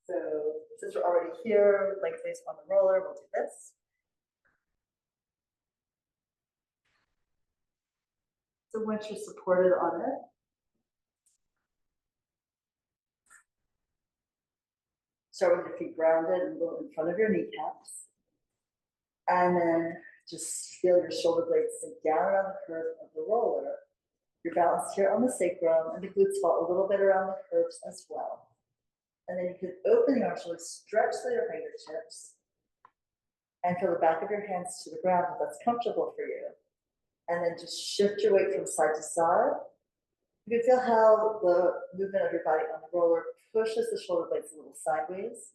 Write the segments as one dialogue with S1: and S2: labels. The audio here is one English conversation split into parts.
S1: So since we're already here, lengthways on the roller, we'll do this. So once you're supported on it, start with your feet grounded and a little in front of your kneecaps. And then just feel your shoulder blades sink down around the curve of the roller. You're balanced here on the sacrum, and the glutes fall a little bit around the curves as well. And then you can open the arms, really stretch through your fingertips, and feel the back of your hands to the ground if that's comfortable for you. And then just shift your weight from side to side. You can feel how the movement of your body on the roller pushes the shoulder blades a little sideways,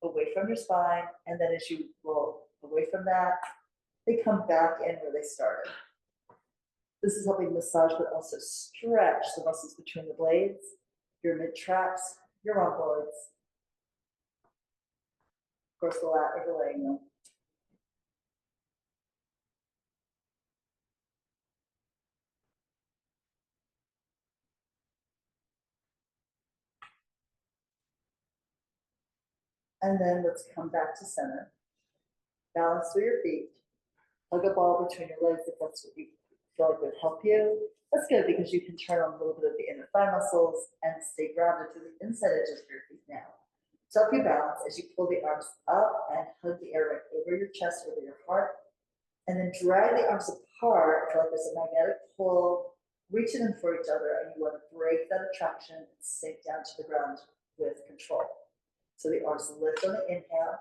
S1: away from your spine, and then as you roll away from that, they come back in where they started. This is helping massage, but also stretch the muscles between the blades, your mid-traps, your rhomboids, of course the lat overlaying them. And then let's come back to center. Balance through your feet. Hug a ball between your legs if that's what you feel like would help you. That's good because you can turn on a little bit of the inner thigh muscles and stay grounded to the inside edges of your feet now. So help you balance as you pull the arms up and hug the air right over your chest, over your heart. And then drag the arms apart. Feel like there's a magnetic pull, reaching them for each other, and you want to break that attraction and sink down to the ground with control. So the arms lift on the inhale,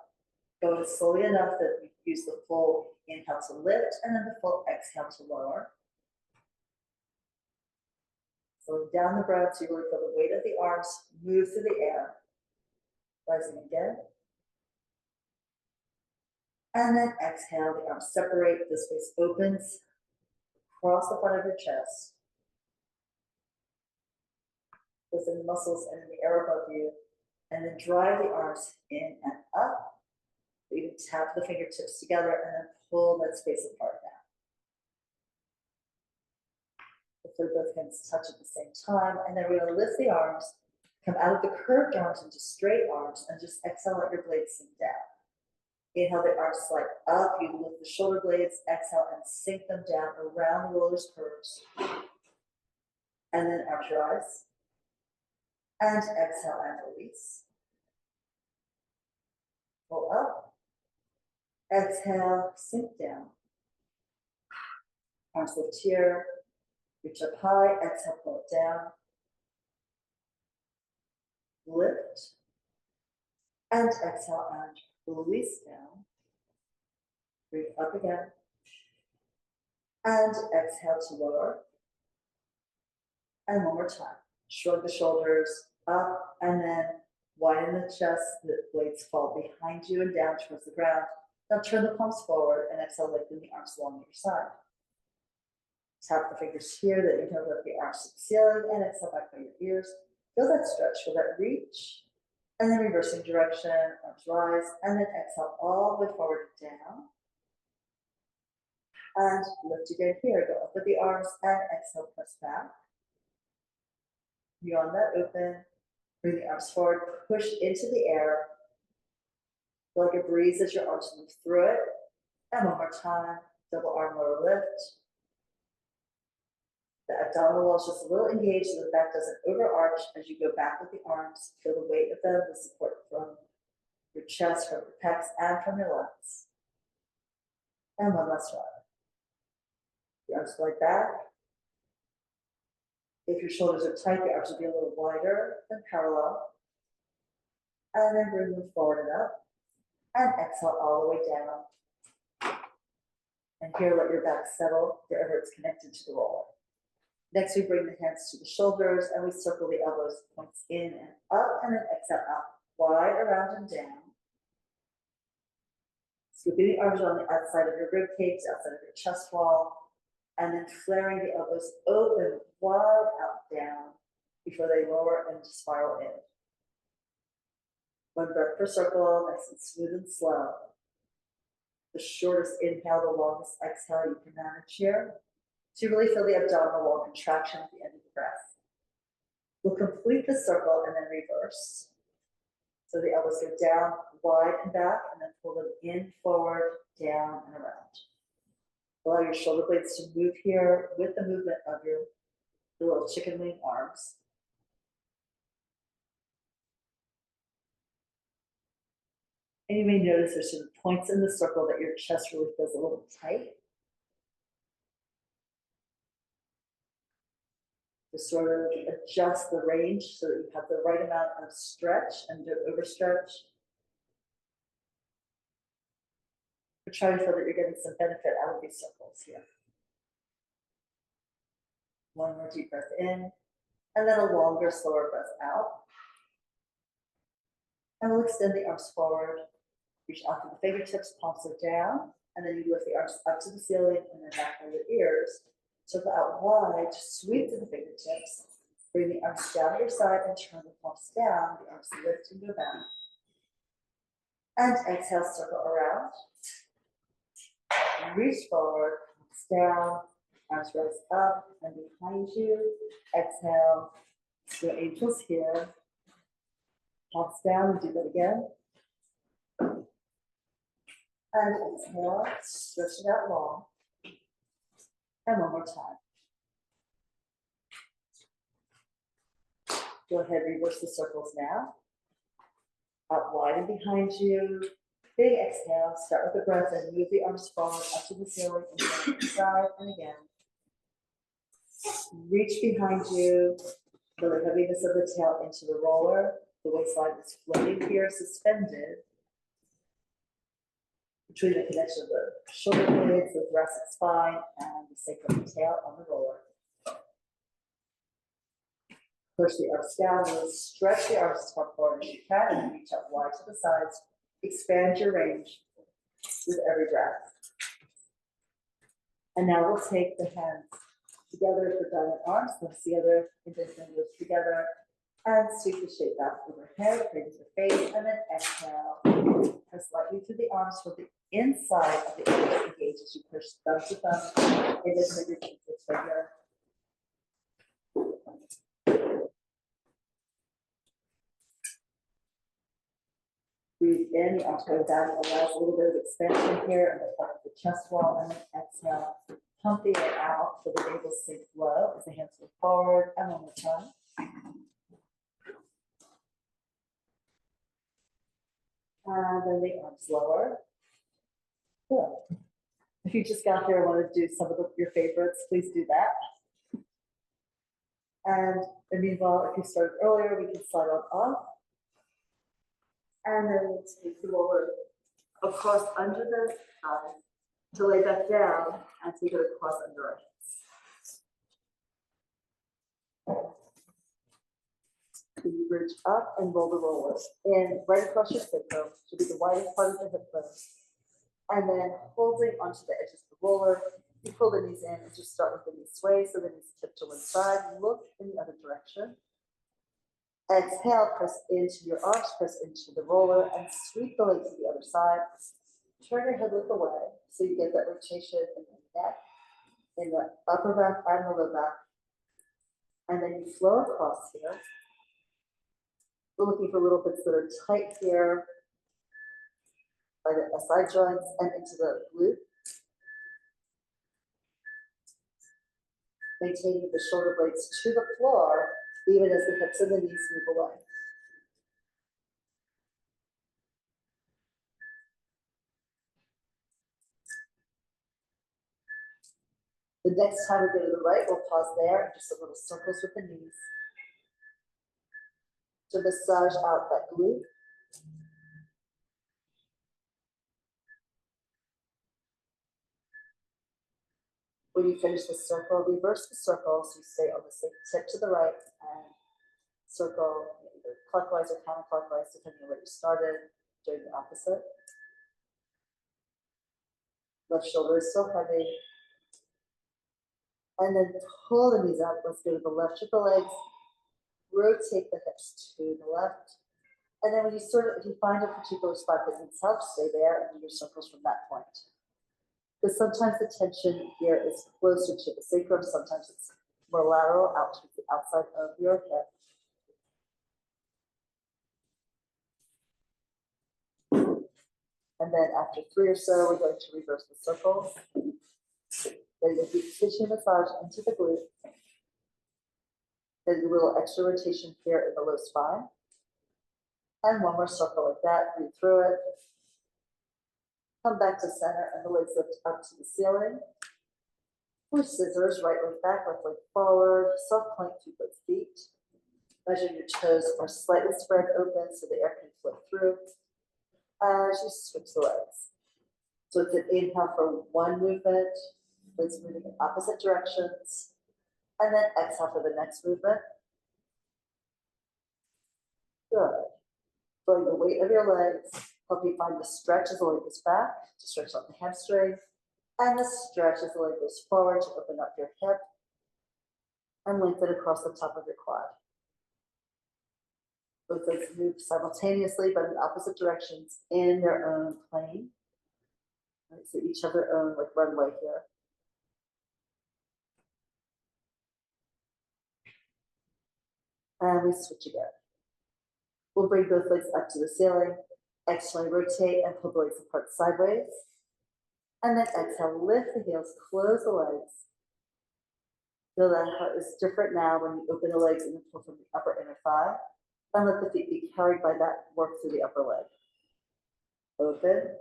S1: go slowly enough that you use the full inhale to lift, and then the full exhale to lower. Slowing down the breath so you really feel the weight of the arms move through the air. Rising again. And then exhale, the arms separate, the space opens across the front of your chest. Listen the muscles and in the air above you, and then drive the arms in and up. You can tap the fingertips together and then pull that space apart now. Hopefully both hands touch at the same time, and then we're going to lift the arms, come out of the curved arms into straight arms, and just exhale, let your blades sink down. Inhale, the arms slide up, you lift the shoulder blades, exhale, and sink them down around the roller's curves. And then arms rise. And exhale and release. Pull up. Exhale, sink down. Arms lift here. Reach up high, exhale, pull it down. Lift. And exhale and release down. Breathe up again. And exhale to lower. And one more time. Shrug the shoulders up and then widen the chest. The blades fall behind you and down towards the ground. Now turn the palms forward and exhale, lifting the arms along your side. Tap the fingers here, then inhale, lift the arms to the ceiling, and exhale back by your ears. Feel that stretch, feel that reach. And then reversing direction, arms rise, and then exhale all the way forward and down. And lift again here, go up with the arms, and exhale, press back. Beyond that, open. Bring the arms forward, push into the air. Feel like a breeze as your arms move through it. And one more time, double arm lower lift. The abdominal wall is just a little engaged so the back doesn't overarch as you go back with the arms. Feel the weight of them, the support from your chest, from your pecs, and from your lats. And one last one. The arms slide back. If your shoulders are tight, the arms will be a little wider than parallel. And then bring them forward and up. And exhale all the way down. And here, let your back settle wherever it's connected to the roller. Next, we bring the hands to the shoulders and we circle the elbows, points in and up, and then exhale out, wide around and down. Scooping the arms on the outside of your rib cage, outside of your chest wall, and then flaring the elbows open, wide out, down, before they lower and spiral in. One breath per circle, nice and smooth and slow. The shortest inhale, the longest exhale you can manage here. So you really feel the abdominal wall contraction at the end of the breath. We'll complete the circle and then reverse. So the elbows go down, wide and back, and then pull them in, forward, down, and around. Allow your shoulder blades to move here with the movement of your little chicken wing arms. And you may notice there's some points in the circle that your chest really feels a little tight. Just sort of adjust the range so that you have the right amount of stretch and don't overstretch. But try to feel that you're getting some benefit out of these circles here. One more deep breath in, and then a longer, slower breath out. And we'll extend the arms forward, reach out to the fingertips, palms are down, and then you lift the arms up to the ceiling and then back by your ears. Circle out wide, sweep to the fingertips, bring the arms down to your side and turn the palms down, the arms lift and go back. And exhale, circle around. Reach forward, palms down, arms rise up and behind you. Exhale, so angels here. Palms down, do that again. And exhale, stretch it out long. And one more time. Go ahead, reverse the circles now. Out wide and behind you. Big exhale, start with the breath and move the arms forward up to the ceiling and down to the side and again. Reach behind you, feel the heaviness of the tail into the roller. The waistline is floating here, suspended between the connection of the shoulder blades, the thoracic spine, and the sacrum tail on the roller. Push the arms down, really stretch the arms as far forward as you can, and reach out wide to the sides. Expand your range with every breath. And now we'll take the hands together for diamond arms, thumbs together, index fingers together, and sweep the shape back overhead, bring to the face, and then exhale. Press lightly through the arms for the inside of the elbows engage as you push thumb to thumb, index finger to finger. Breathe in, the arms go down, allows a little bit of expansion here in the front of the chest wall, and then exhale. Pump the air out so the navel sinks low as the hands go forward, and one more time. And then the arms lower. Good. If you just got here and want to do some of your favorites, please do that. And meanwhile, if you started earlier, we can slide on off. And then we'll take the roller across under the thighs to lay back down and take it across under our hips. So you bridge up and roll the rollers in right across your sacrum, should be the widest part of the hip bone. And then holding onto the edges of the roller, you pull the knees in and just start with the knees sway so the knees tip to one side, look in the other direction. Exhale, press into your arms, press into the roller, and sweep the legs to the other side. Turn your head, look away, so you get that rotation in the neck, in the upper back and the lower back. And then you flow across here. We're looking for little bits that are tight here by the SI joints and into the glute. Maintaining the shoulder blades to the floor, even as the hips and the knees move away. The next time we go to the right, we'll pause there and just a little circles with the knees to massage out that glute. When you finish the circle, reverse the circle so you stay on the same tip to the right and circle either clockwise or counterclockwise, depending on where you started, doing the opposite. Left shoulder is still heavy. And then pull the knees up. Let's go to the left with the legs. Rotate the hips to the left. And then when you if you find a particular spot that needs help, stay there and do your circles from that point. Because sometimes the tension here is closer to the sacrum, sometimes it's more lateral out to the outside of your hip. And then after 3 or so, we're going to reverse the circles. Then a deep tissue massage into the glute. Then a little extra rotation here in the low spine. And one more circle like that, breathe through it. Come back to center and the legs lift up to the ceiling. Push scissors, right leg back, left leg forward, soft plank through both feet. Measure your toes are slightly spread open so the air can flow through as you switch the legs. So it's an inhale for one movement, legs moving in opposite directions, and then exhale for the next movement. Good. Feeling the weight of your legs, help you find the stretch as the leg goes back to stretch out the hamstring, and the stretch as the leg goes forward to open up your hip and lengthen across the top of your quad. Both legs move simultaneously but in opposite directions in their own plane. Right, so each have their own like runway here. And we switch again. We'll bring both legs up to the ceiling. Exhale, rotate and pull the legs apart sideways. And then exhale, lift the heels, close the legs. Feel that heart is different now when you open the legs and pull from the upper inner thigh. And let the feet be carried by that work through the upper leg. Open.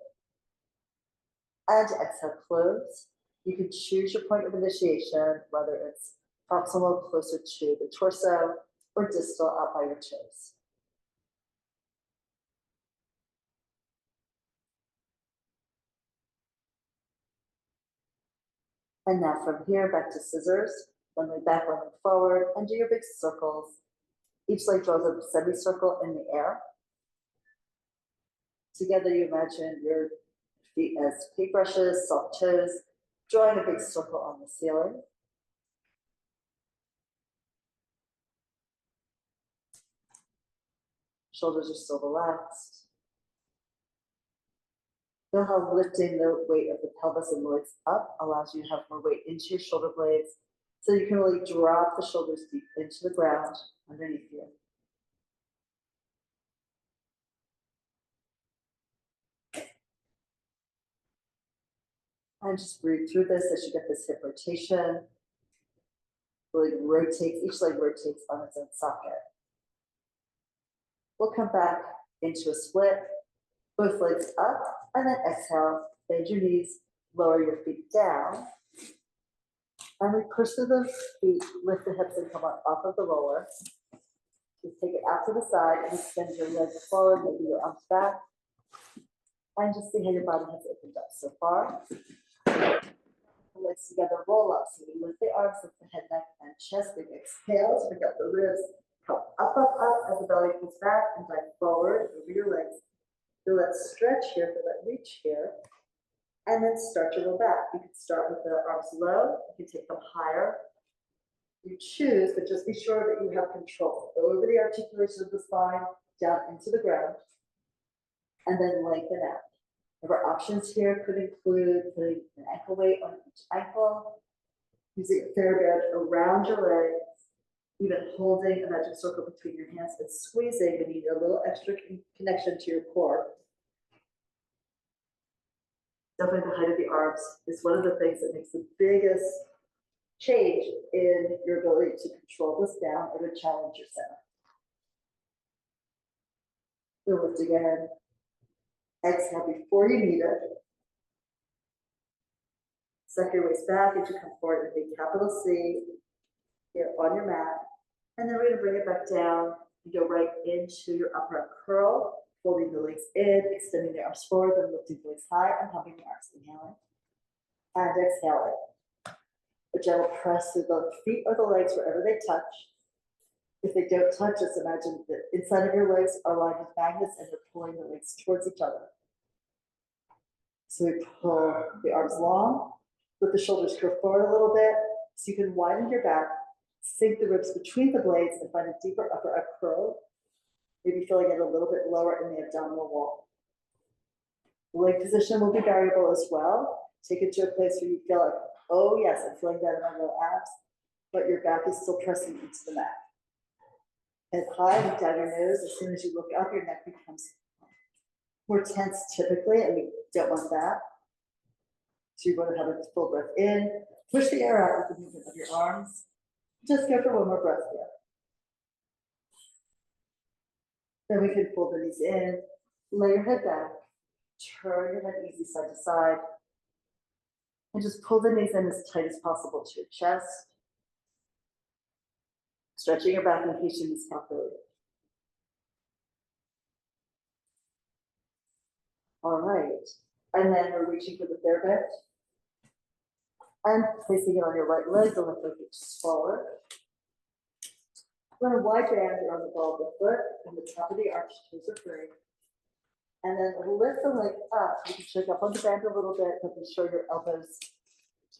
S1: And exhale, close. You can choose your point of initiation, whether it's proximal closer to the torso or distal out by your toes. And now from here, back to scissors. One leg back, one leg forward, and do your big circles. Each leg draws a semicircle in the air. Together, you imagine your feet as paintbrushes, soft toes, drawing a big circle on the ceiling. Shoulders are still relaxed. Feel how lifting the weight of the pelvis and the legs up allows you to have more weight into your shoulder blades, so you can really drop the shoulders deep into the ground underneath you. And just breathe through this as you get this hip rotation. The leg rotates, each leg rotates on its own socket. We'll come back into a split, both legs up, and then exhale, bend your knees, lower your feet down. And we push through the feet, lift the hips and come on off of the roller. Just take it out to the side and extend your legs forward, maybe your arms back. And just see how your body has opened up so far. Legs together, roll up. So we lift the arms, lift the head, neck, and chest. Big exhale to pick up the ribs. Come up, up, up as the belly pulls back and dive forward over your legs. Feel that stretch here, feel that reach here. And then start to roll back. You can start with the arms low. You can take them higher. You choose, but just be sure that you have control. Go over the articulation of the spine, down into the ground, and then lengthen out. Our options here could include putting an ankle weight on each ankle, using a fair bend around your legs, even holding a magic circle between your hands and squeezing. You need a little extra connection to your core. Definitely the height of the arms is one of the things that makes the biggest change in your ability to control this down or to challenge your center. We'll lift again. Exhale before you need it. Suck your waist back as you come forward with a capital C here on your mat. And then we're going to bring it back down and go right into your upper curl, folding the legs in, extending the arms forward, then lifting the legs high and humping the arms. Inhaling and exhaling. A gentle press through the feet or the legs wherever they touch. If they don't touch, just imagine that inside of your legs are lined with magnets and they're pulling the legs towards each other. So we pull the arms long, let the shoulders curve forward a little bit so you can widen your back, sink the ribs between the blades and find a deeper upper up curl. Maybe feeling it a little bit lower in the abdominal wall. The leg position will be variable as well. Take it to a place where you feel like, oh yes, I'm feeling that in my low abs, but your back is still pressing into the mat. Head high, look down your nose. As soon as you look up, your neck becomes We're tense typically, and we don't want that. So you want to have a full breath in, push the air out with the movement of your arms. Just go for one more breath here. Then we can pull the knees in, lay your head back, turn your head easy side to side, and just pull the knees in as tight as possible to your chest. Stretching your back in case you miscalculated. All right, and then we're reaching for the fair bend and placing it on your right leg, the left leg reaches forward. Run a wide band around the ball of the foot and the top of the arch, toes are free. And then lift the leg up. You can shake up on the band a little bit, but be sure your elbows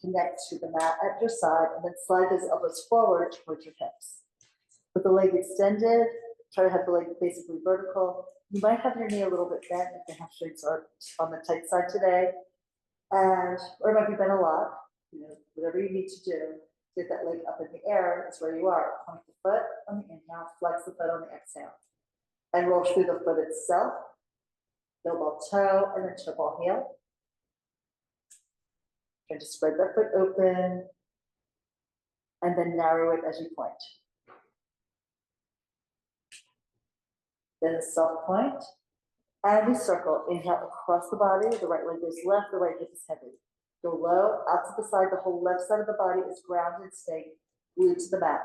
S1: connect to the mat at your side, and then slide those elbows forward towards your hips. With the leg extended, try to have the leg basically vertical. You might have your knee a little bit bent if the hamstrings are on the tight side today, or it might be bent a lot. Whatever you need to do, get that leg up in the air. It's where you are. Point the foot on the inhale, flex the foot on the exhale, and roll through the foot itself. Heel ball toe, and then toe ball heel. Try to spread that foot open, and then narrow it as you point. Then a soft point, and we circle. Inhale across the body, the right leg goes left, the right hip is heavy. Go low, out to the side, the whole left side of the body is grounded, stay glued to the mat.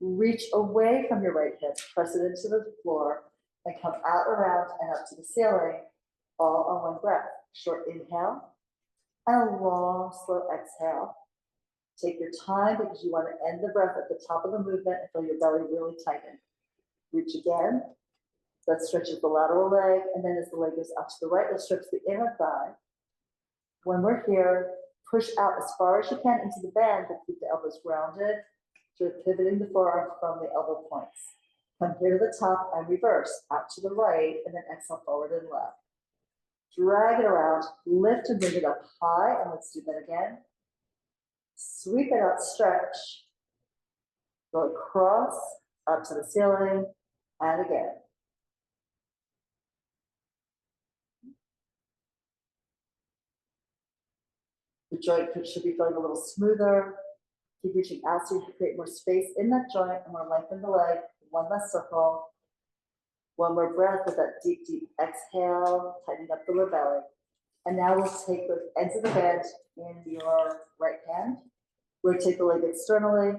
S1: Reach away from your right hip, press it into the floor, and come out around and up to the ceiling, all on one breath. Short inhale, and a long, slow exhale. Take your time because you want to end the breath at the top of the movement and feel your belly really tighten. Reach again. That stretches the lateral leg, and then as the leg goes out to the right, it stretches the inner thigh. When we're here, push out as far as you can into the bend, but keep the elbows grounded. So you're pivoting the forearm from the elbow points. Come here to the top and reverse, out to the right, and then exhale forward and left. Drag it around, lift and bring it up high, and let's do that again. Sweep it out, stretch. Go across, up to the ceiling, and again. The joint should be feeling a little smoother. Keep reaching out so you can create more space in that joint and more length in the leg. One last circle. One more breath with that deep, deep exhale, tightening up the lower belly. And now we'll take the ends of the band in your right hand. Rotate the leg externally,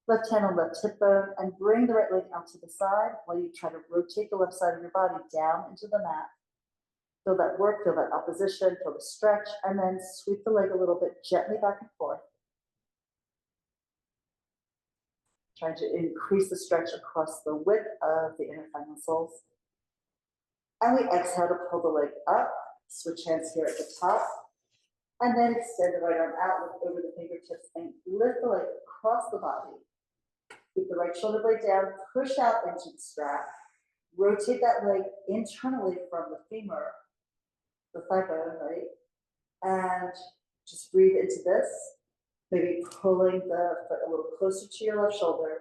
S1: left hand on left hip bone, and bring the right leg out to the side while you try to rotate the left side of your body down into the mat. Feel that work, feel that opposition, feel the stretch, and then sweep the leg a little bit gently back and forth. Trying to increase the stretch across the width of the inner thigh muscles. And we exhale to pull the leg up, switch hands here at the top, and then extend the right arm out, look over the fingertips, and lift the leg across the body. Keep the right shoulder blade down, push out into the strap, rotate that leg internally from the femur, the thigh bone, right? And just breathe into this, maybe pulling the foot a little closer to your left shoulder.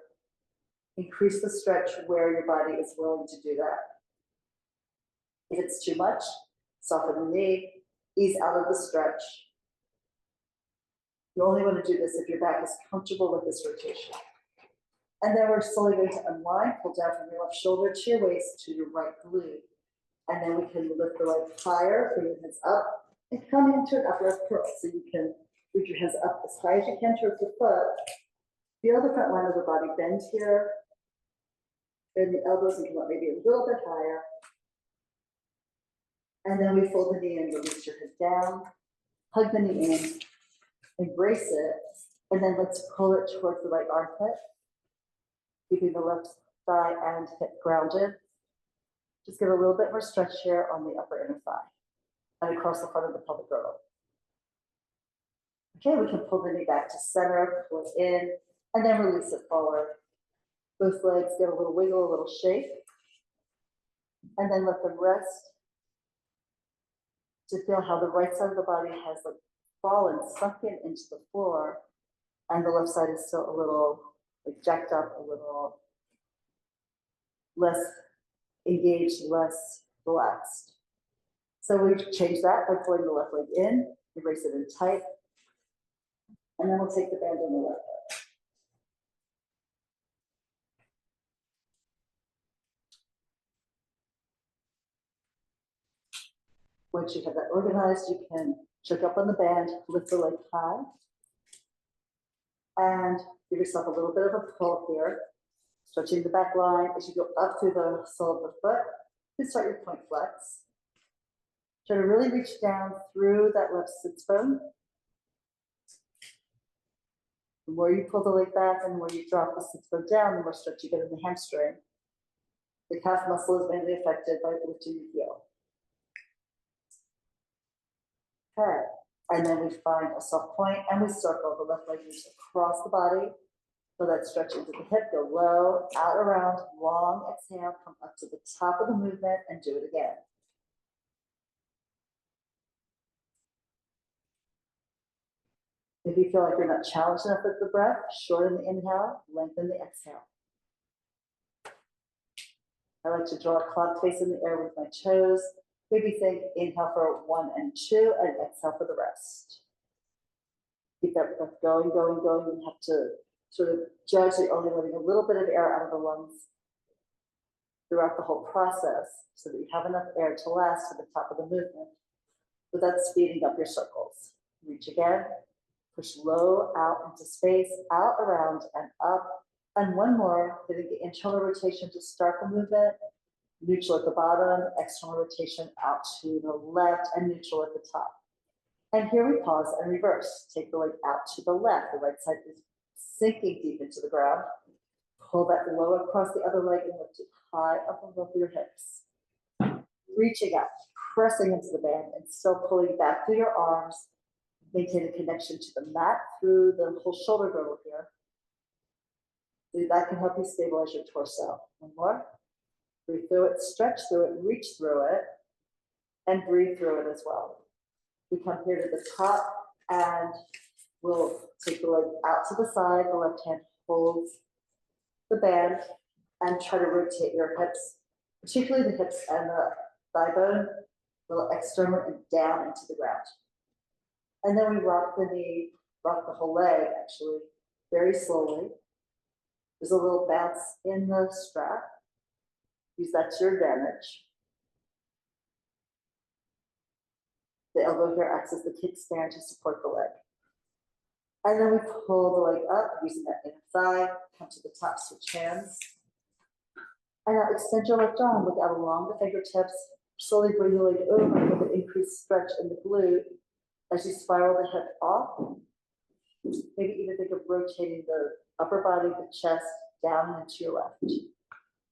S1: Increase the stretch where your body is willing to do that. If it's too much, soften the knee, ease out of the stretch. You only want to do this if your back is comfortable with this rotation. And then we're slowly going to unwind, pull down from your left shoulder to your waist to your right glute. And then we can lift the leg higher, bring your hands up, and come into an upright curl. So you can reach your hands up as high as you can towards the foot. Feel the front line of the body bend here. Bend the elbows and come up maybe a little bit higher. And then we fold the knee and release your head down. Hug the knee in, embrace it, and then let's pull it towards the right armpit, keeping the left thigh and hip grounded. Just get a little bit more stretch here on the upper inner thigh and across the front of the pelvic girdle. Okay, we can pull the knee back to center, pull it in, and then release it forward. Both legs get a little wiggle, a little shake, and then let them rest to feel how the right side of the body has like fallen, sunk in into the floor, and the left side is still a little like jacked up, a little less engaged, less relaxed. So we change that by pulling the left leg in, embrace it in tight, and then we'll take the band on the left leg. Once you have that organized, you can check up on the band, lift the leg high, and give yourself a little bit of a pull here, stretching the back line as you go up through the sole of the foot. You can start your point flex. Try to really reach down through that left sits bone. The more you pull the leg back and the more you drop the sits bone down, the more stretch you get in the hamstring. The calf muscle is mainly affected by lifting your heel. Okay, and then we find a soft point and we circle the left leg moves across the body. So that stretch into the hip, go low, out around, long exhale, come up to the top of the movement and do it again. If you feel like you're not challenged enough with the breath, shorten the inhale, lengthen the exhale. I like to draw a clock face in the air with my toes. Maybe think inhale for 1 and 2 and exhale for the rest. Keep that breath going, going, going. You have to sort of judge that you're only letting a little bit of air out of the lungs throughout the whole process so that you have enough air to last to the top of the movement without speeding up your circles. Reach again, push low out into space, out around and up. And one more, hitting the internal rotation to start the movement, neutral at the bottom, external rotation out to the left and neutral at the top. And here we pause and reverse. Take the leg out to the left. The right side is sinking deep into the ground. Pull that low across the other leg and lift it high up above your hips. Reaching out, pressing into the band and still pulling back through your arms. Maintain a connection to the mat through the whole shoulder girdle here. So that can help you stabilize your torso. One more. Breathe through it, stretch through it, reach through it, and breathe through it as well. We come here to the top and we'll take the leg out to the side. The left hand holds the band and try to rotate your hips, particularly the hips and the thigh bone, a little external and down into the ground. And then we rock the knee, rock the whole leg actually, very slowly. There's a little bounce in the strap. Use that to your advantage. The elbow here acts as the kickstand to support the leg. And then we pull the leg up using that inner thigh, come to the top, switch hands. And now extend your left arm, look out along the fingertips, slowly bring the leg over with an increased stretch in the glute as you spiral the hip off. Maybe even think of rotating the upper body, the chest, down and into your left.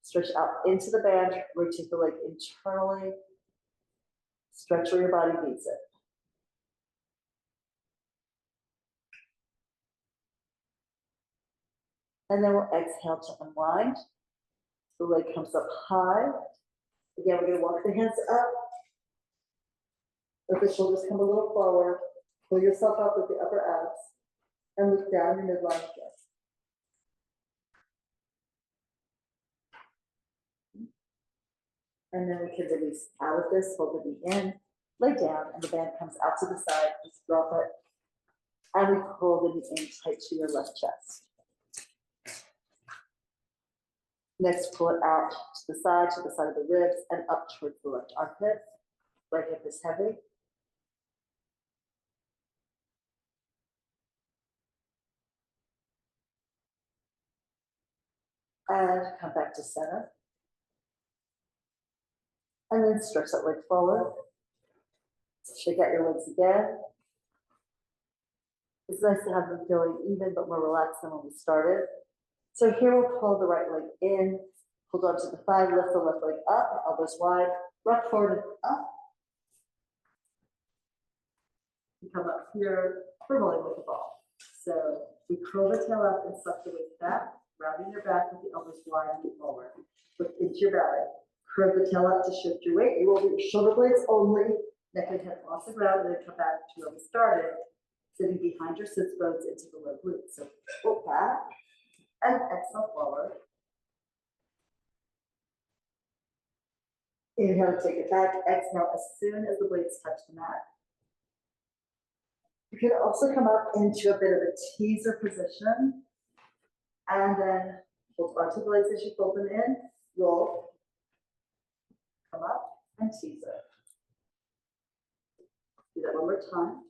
S1: Stretch out into the band, rotate the leg internally. Stretch where your body needs it. And then we'll exhale to unwind. The leg comes up high. Again, we're going to walk the hands up. Let the shoulders come a little forward. Pull yourself up with the upper abs. And look down your midline chest. And then we can release out of this, hold the knee in, lay down, and the band comes out to the side. Just drop it. And we pull the knee in tight to your left chest. Next, pull it out to the side of the ribs, and up towards the left armpit. Right hip is heavy. And come back to center. And then stretch that leg forward. Shake out your legs again. It's nice to have them feeling even but more relaxed than when we started. So here we'll pull the right leg in, hold on to the thigh, lift the left leg up, elbows wide, rock forward and up. You come up here for rolling with the ball. So we curl the tail up and suck the waist back, rounding your back with the elbows wide and forward. Look into your belly. Curve the tail up to shift your weight. You will be shoulder blades only, neck and hip off the ground, and then come back to where we started, sitting behind your sits bones into the low glutes. So pull back and exhale forward. Inhale, take it back. Exhale, as soon as the blades touch the mat. You can also come up into a bit of a teaser position. And then hold onto the legs as you fold them in. Roll. Come up and teaser. Do that one more time.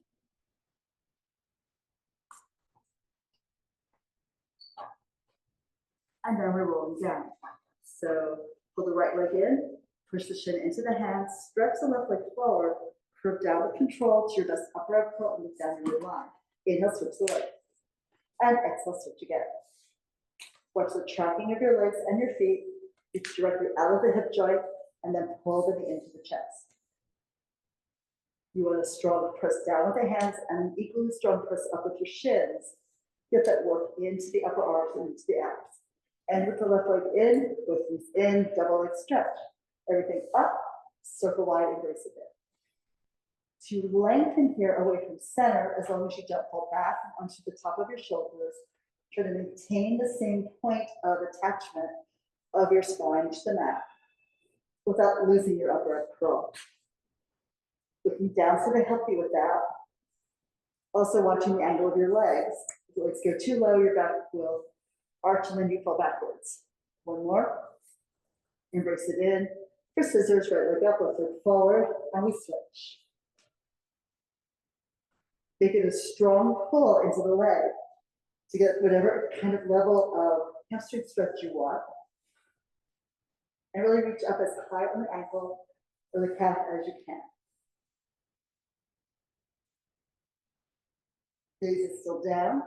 S1: And then we're rolling down. So pull the right leg in, push the shin into the hands, stretch the left leg forward, curve down with control to your best upper arm curl and look down your line. Inhale, switch the leg. And exhale, switch again. Watch the tracking of your legs and your feet. Reach directly out of the hip joint and then pull the knee into the chest. You want a strong press down with the hands and an equally strong press up with your shins. Get that work into the upper arms and into the abs. And with the left leg in, both knees in, double leg stretch. Everything up, circle wide, embrace it in. To lengthen here away from center, as long as you don't fall back onto the top of your shoulders, try to maintain the same point of attachment of your spine to the mat without losing your upper arm curl. Looking down so they help you with that. Also watching the angle of your legs. If your legs go too low, your back will arch and then you fall backwards. One more. Embrace it in. For scissors, right leg up, left leg forward, and we switch. Make it a strong pull into the leg to get whatever kind of level of hamstring stretch you want. And really reach up as high on the ankle or the calf as you can. Gaze is still down.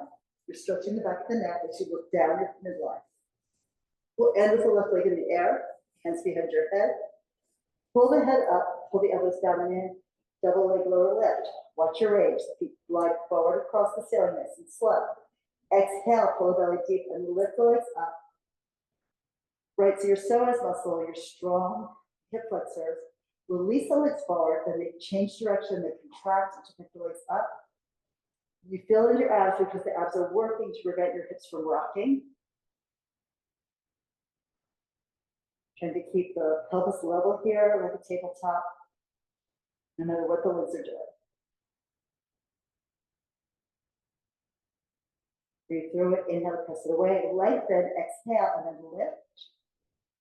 S1: You're stretching the back of the neck as you look down your midline. We'll end with the left leg in the air, hands behind your head. Pull the head up, pull the elbows down and in. Double leg, lower lift. Watch your range. The feet glide forward across the ceiling, nice and slow. Exhale, pull the belly deep and lift the legs up. Right to your psoas muscle, your strong hip flexors. Release the legs forward, then they change direction, they contract to pick the legs up. You feel in your abs because the abs are working to prevent your hips from rocking. Trying to keep the pelvis level here like a tabletop, no matter what the legs are doing. Breathe through it, inhale, press it away, lengthen, exhale, and then lift.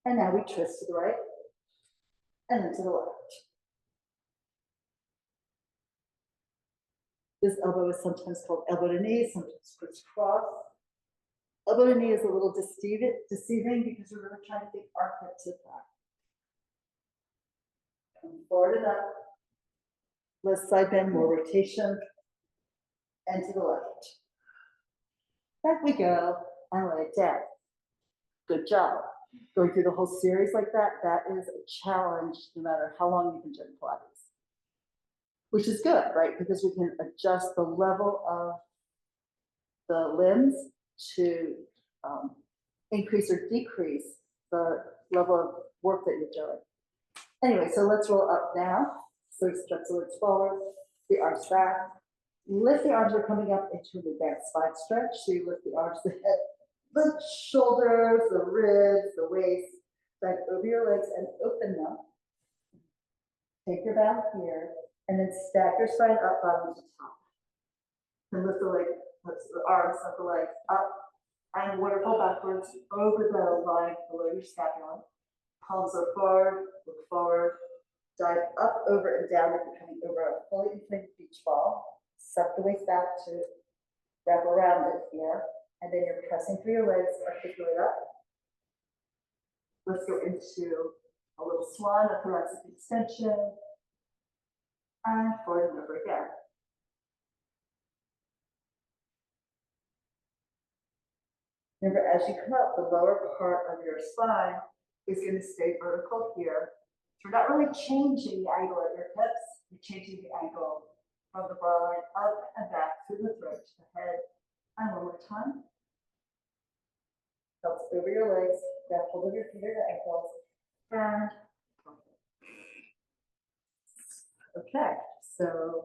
S1: And now we twist to the right, and then to the left. This elbow is sometimes called elbow to knee, sometimes crisscross. Elbow to knee is a little deceiving because we're really trying to think armpit to back. Come forward and up. Left side bend, more rotation. And to the left. Back we go, and lay it down. Good job. Going through the whole series like that, that is a challenge no matter how long you've been doing Pilates. Which is good, right? Because we can adjust the level of the limbs to increase or decrease the level of work that you're doing. Anyway, so let's roll up now. So stretch the legs forward, the arms back. Lift the arms, are coming up into an advanced spine stretch. So you lift the arms, the head, the shoulders, the ribs, the waist, back over your legs and open them. Take your back here. And then stack your spine up, bottom to top. And lift the leg, lift the arms, lift the legs up, and waterfall backwards over the line below your scapula. Palms are forward, look forward, dive up, over, and down like you're coming over a fully inflated beach ball. Suck the waist back to wrap around it here. And then you're pressing through your legs, articulate up. Let's go into a little swan, a thoracic extension. And forward and over again. Remember, as you come up, the lower part of your spine is going to stay vertical here. So we're not really changing the angle of your hips, you're changing the angle from the brow line up and back through the throat to the head. And one more time. Belts over your legs, grab hold of your feet or your ankles, and okay, so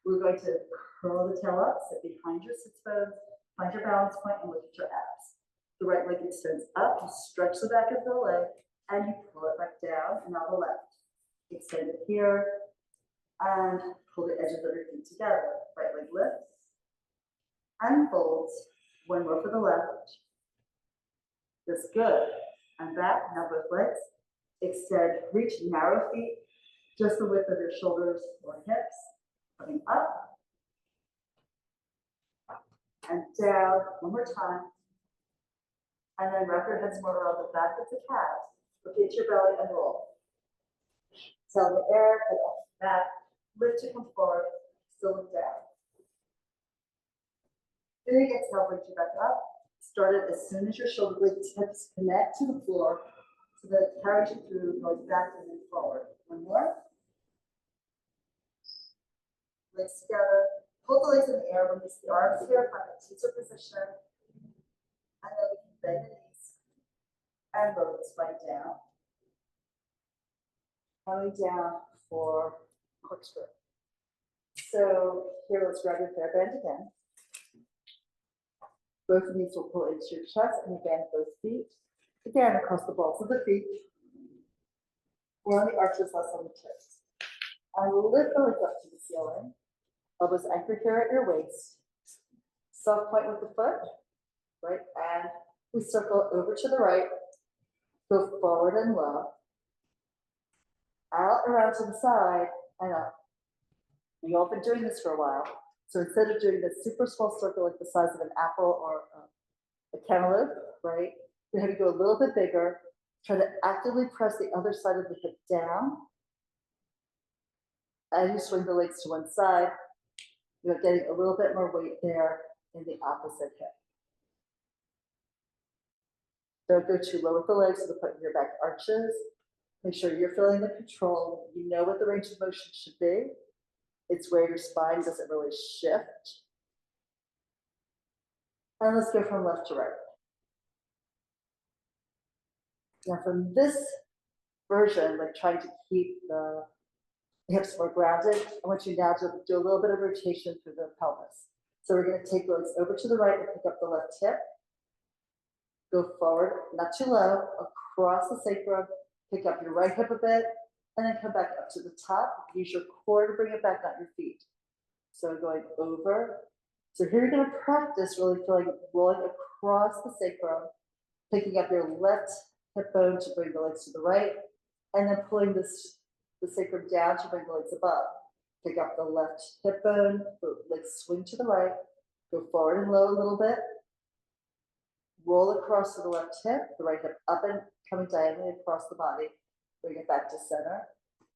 S1: we're going to curl the tail up, sit behind your sits bones, find your balance point, and look at your abs. The right leg extends up, you stretch the back of the leg, and you pull it back down. down, and now the left. Extend it here, and pull the edges of your feet together. Right leg lifts, and folds. One more for the left. That's good. And back, now both legs. Extend, reach, narrow feet, just the width of your shoulders or hips. Coming up, and down, one more time. And then wrap your hands more around the back of the calves. Rotate your belly and roll. Tail in the air, head up, back, lift to come forward, still look down. Big exhale, brings you back up. Start it as soon as your shoulder blade tips connect to the floor, so that it carries you through, going back and then forward. One more. Legs together. Hold the legs in the air, release the arms here, find a teacher position. And then we can bend the knees and lower the spine down. Coming down for corkscrew. So here, let's grab your fair bend again. Both knees will pull into your chest and you bend both feet. Again, across the balls of the feet. Or on the arches, less on the tips. And lift the legs up to the ceiling. Elbows anchored here at your waist. Soft point with the foot. Right, and we circle over to the right. Go forward and low. Out, around to the side, and up. We've all been doing this for a while. So instead of doing this super small circle like the size of an apple or a cantaloupe, right? We have to go a little bit bigger. Try to actively press the other side of the hip down. As you swing the legs to one side, you're getting a little bit more weight there in the opposite hip. Don't go too low with the legs to the point where your back arches. Make sure you're feeling the control. You know what the range of motion should be. It's where your spine doesn't really shift. And let's go from left to right. Now from this version, like trying to keep the hips more grounded, I want you now to do a little bit of rotation through the pelvis. So we're going to take the legs over to the right and pick up the left hip. Go forward, not too low, across the sacrum, pick up your right hip a bit, and then come back up to the top. Use your core to bring it back, not your feet. So going over. So here you're going to practice really feeling rolling across the sacrum, picking up your left hip bone to bring the legs to the right, and then pulling the sacrum down to bring the legs above. Pick up the left hip bone, the legs swing to the right, go forward and low a little bit, roll across to the left hip, the right hip up and coming diagonally across the body, bring it back to center.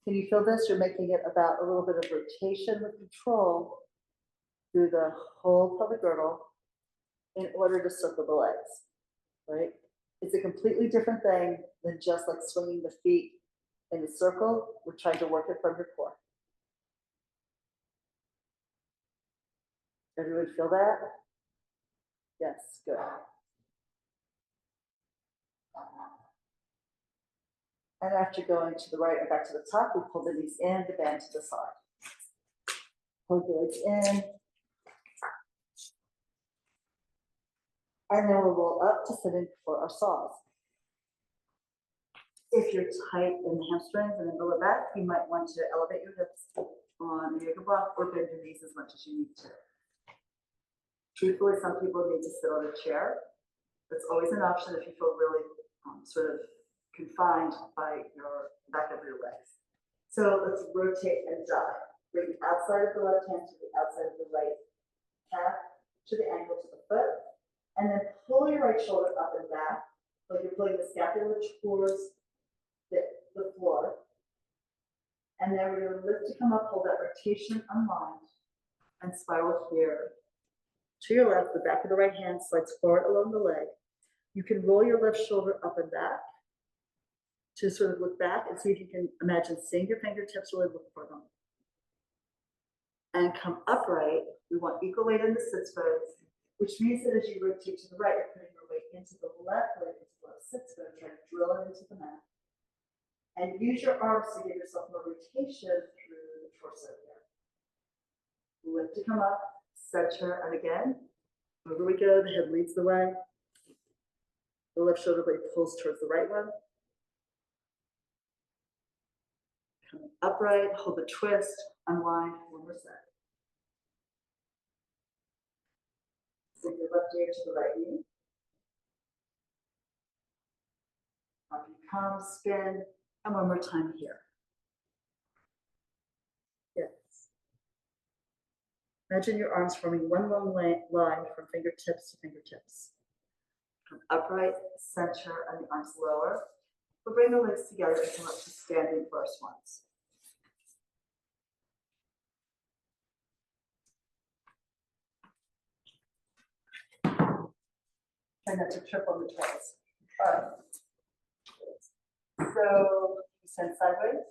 S1: Can you feel this? You're making it about a little bit of rotation with control through the whole pelvic girdle in order to circle the legs, right? It's a completely different thing than just like swinging the feet in a circle. We're trying to work it from your core. Everyone feel that? Yes, good. And after going to the right and back to the top, we pull the knees in, the band to the side. Pull the legs in. And then we'll roll up to sitting for our saws. If you're tight in the hamstrings and in the lower back, you might want to elevate your hips on the yoga block or bend your knees as much as you need to. Truthfully, some people need to sit on a chair. That's always an option if you feel really sort of confined by your back of your legs. So let's rotate and dive. Bring the outside of the left hand to the outside of the right calf, to the ankle, to the foot, and then pull your right shoulder up and back, like you're pulling the scapula towards the floor. And then we're going to lift to come up, hold that rotation, unwind, and spiral here. To your left, the back of the right hand slides forward along the leg. You can roll your left shoulder up and back to sort of look back and see if you can imagine seeing your fingertips, really look for them. And come upright. We want equal weight in the sits bones, which means that as you rotate to the right, you're putting your weight into the left leg, into the left sits bone, trying to drill it into the mat. And use your arms to give yourself more rotation through the torso here. Lift to come up, center, and again, over we go, the head leads the way. The left shoulder blade pulls towards the right one. Coming upright, hold the twist, unwind, one more set. Sink your left ear to the right knee. Up you come, spin, and one more time here. Yes. Imagine your arms forming one long line from fingertips to fingertips. Come upright, center, and the arms lower. We'll bring the legs together and come up to standing first once. Try not to trip on the toes. All right. So you send sideways.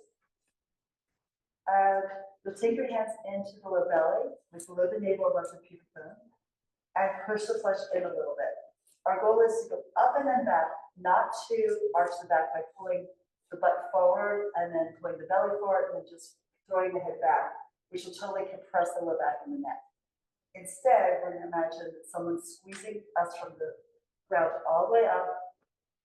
S1: And you'll take your hands into the low belly, like below the navel above the pubic bone, and push the flesh in a little bit. Our goal is to go up and then back, not to arch the back by pulling the butt forward and then pulling the belly forward and then just throwing the head back, which will totally compress the low back and the neck. Instead, we're going to imagine that someone's squeezing us from the ground all the way up,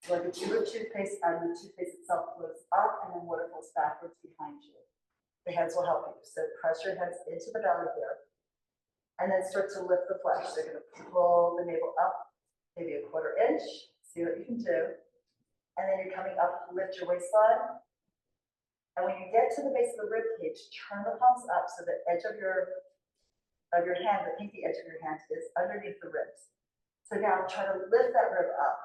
S1: like a tube of toothpaste, and the toothpaste itself flows up and then waterfalls backwards behind you. The hands will help you. So press your hands into the belly here, and then start to lift the flesh. So you're going to pull the navel up, maybe a 1/4 inch, see what you can do. And then you're coming up, lift your waistline. And when you get to the base of the rib cage, turn the palms up so the edge of your hand, the pinky edge of your hand is underneath the ribs. So now try to lift that rib up.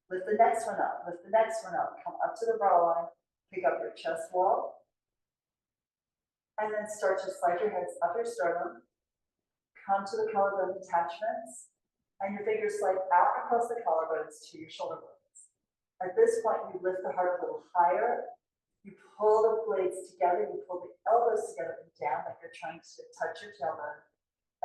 S1: Lift the next one up, lift the next one up. Come up to the brow line, pick up your chest wall. And then start to slide your hands up your sternum. Come to the collarbone attachments. And your fingers slide out across the collarbones to your shoulder blades. At this point, you lift the heart a little higher. You pull the blades together. You pull the elbows together and down like you're trying to touch your tailbone.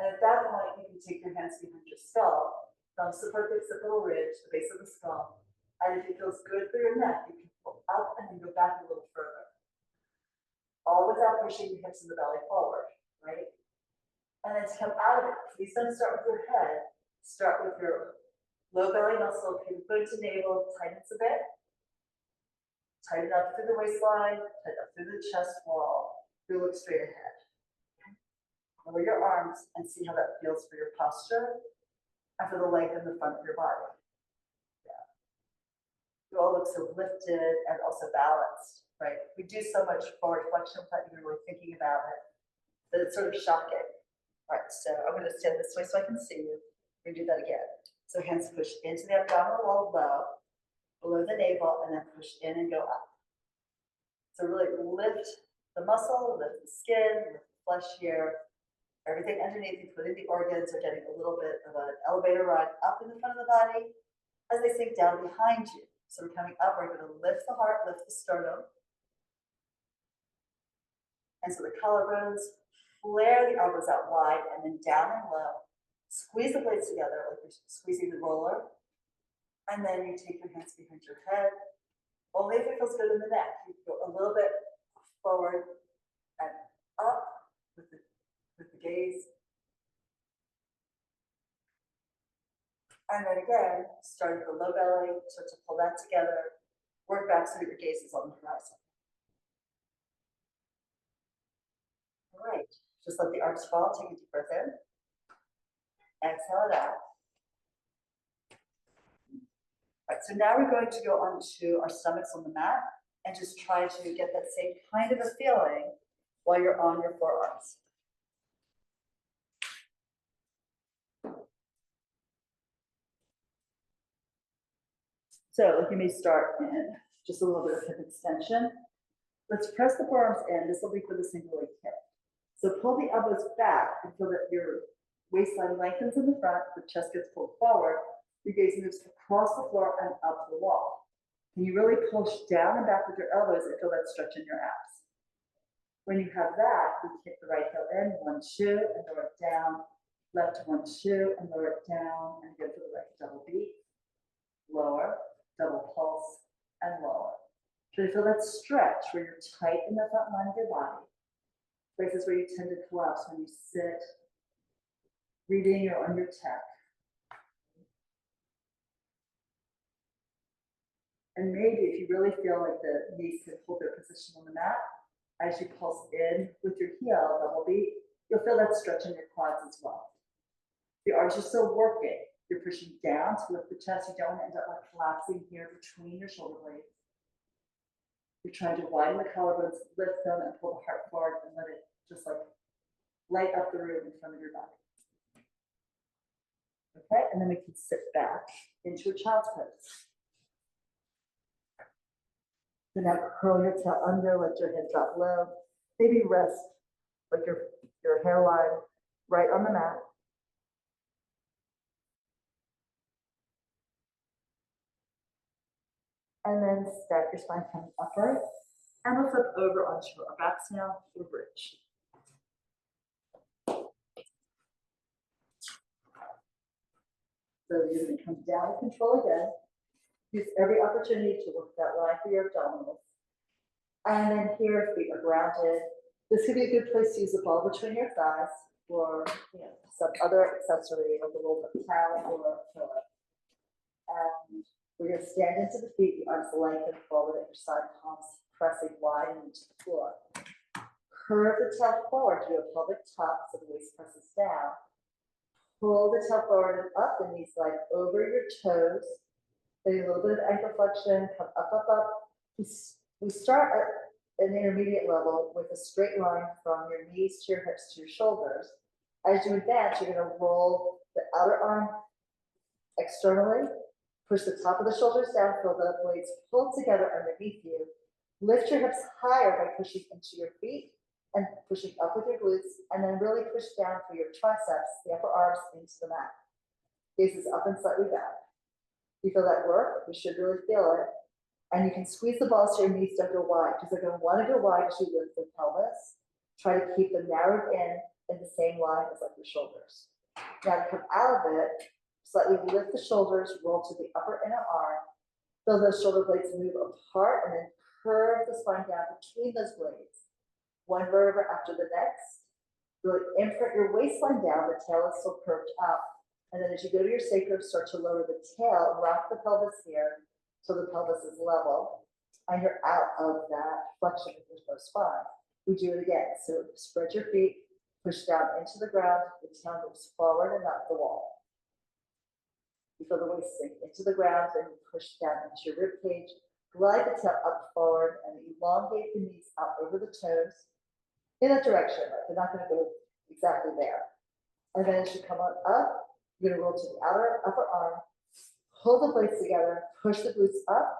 S1: And at that point, you can take your hands behind your skull. Thumb support the occipital ridge, the base of the skull. And if it feels good for your neck, you can pull up and then go back a little further. All without pushing your hips and the belly forward, right? And then to come out of it, please don't start with your head. Start with your low belly muscle, pubic bone to navel, tightens a bit. Tighten up through the waistline, tighten up through the chest wall. You look straight ahead. Lower your arms and see how that feels for your posture and for the length in the front of your body. Yeah. You all look so lifted and also balanced, right? We do so much forward flexion without even really thinking about it that it's sort of shocking. All right, so I'm going to stand this way so I can see you. We're going to do that again. So hands push into the abdominal wall low, below the navel, and then push in and go up. So really lift the muscle, lift the skin, lift the flesh here. Everything underneath, including the organs, are getting a little bit of an elevator ride up in the front of the body as they sink down behind you. So we're coming up, we're going to lift the heart, lift the sternum. And so the collarbones, flare the elbows out wide and then down and low. Squeeze the blades together like you're squeezing the roller. And then you take your hands behind your head. Only if it feels good in the neck. You go a little bit forward and up with the gaze. And then again, start at the low belly, start to pull that together. Work back so that your gaze is on the horizon. All right, just let the arms fall, take a deep breath in. Exhale it out. All right, so now we're going to go onto our stomachs on the mat and just try to get that same kind of a feeling while you're on your forearms. So you may start in just a little bit of hip extension. Let's press the forearms in. This will be for the single leg kick. So pull the elbows back until that your waistline lengthens in the front, the chest gets pulled forward, your gaze moves across the floor and up the wall. And you really push down and back with your elbows and feel that stretch in your abs. When you have that, you kick the right heel in, 1, 2, and lower it down. Left 1, 2, and lower it down. And again to the right, double beat, lower, double pulse, and lower. Try to feel that stretch where you're tight in the front line of your body. Places where you tend to collapse when you sit, reading or on your tech. And maybe if you really feel like the knees can hold their position on the mat, as you pulse in with your heel, double beat, you'll feel that stretch in your quads as well. The arms are still working. You're pushing down to lift the chest. You don't end up like collapsing here between your shoulder blades. You're trying to widen the collarbones, lift them, and pull the heart forward and let it just like light up the room in front of your body. Okay, and then we can sit back into a child's pose. So now curl your tail under, let your head drop low. Maybe rest like your hairline right on the mat. And then stack your spine coming upright. And we'll flip over onto our backs now for bridge. So you're going to come down with control again. Use every opportunity to work that line for your abdominals. And then here, feet are grounded. This could be a good place to use the ball between your thighs or some other accessory like a little towel or a pillow. And we're going to stand into the feet, the arms lengthen forward at your side palms, pressing wide into the floor. Curve the tail forward to a pelvic tuck so the waist presses down. Pull the tail forward and up, the knees slide over your toes. Then a little bit of ankle flexion, come up, up, up. We start at an intermediate level with a straight line from your knees to your hips to your shoulders. As you advance, you're going to roll the outer arm externally, push the top of the shoulders down, feel the blades pull together underneath you. Lift your hips higher by pushing into your feet and pushing up with your glutes, and then really push down through your triceps, the upper arms into the mat. Gaze up and slightly back. You feel that work? You should really feel it. And you can squeeze the balls so your knees don't go wide, because they're going to want to go wide as you lift the pelvis. Try to keep them narrowed in the same line as like your shoulders. Now to come out of it, slightly lift the shoulders, roll to the upper inner arm. Feel those shoulder blades move apart, and then curve the spine down between those blades. One vertebra after the next. Really imprint your waistline down, the tail is still curved up. And then as you go to your sacrum, start to lower the tail, rock the pelvis here so the pelvis is level. And you're out of that flexion of your spine. We do it again. So spread your feet, push down into the ground, the tail moves forward and up the wall. You feel the waist sink into the ground, and you push down into your rib cage. Glide the tail up forward and elongate the knees out over the toes in that direction. Right? They're not going to go exactly there. And then as you come on up, you're going to roll to the upper arm, hold the blades together, push the glutes up,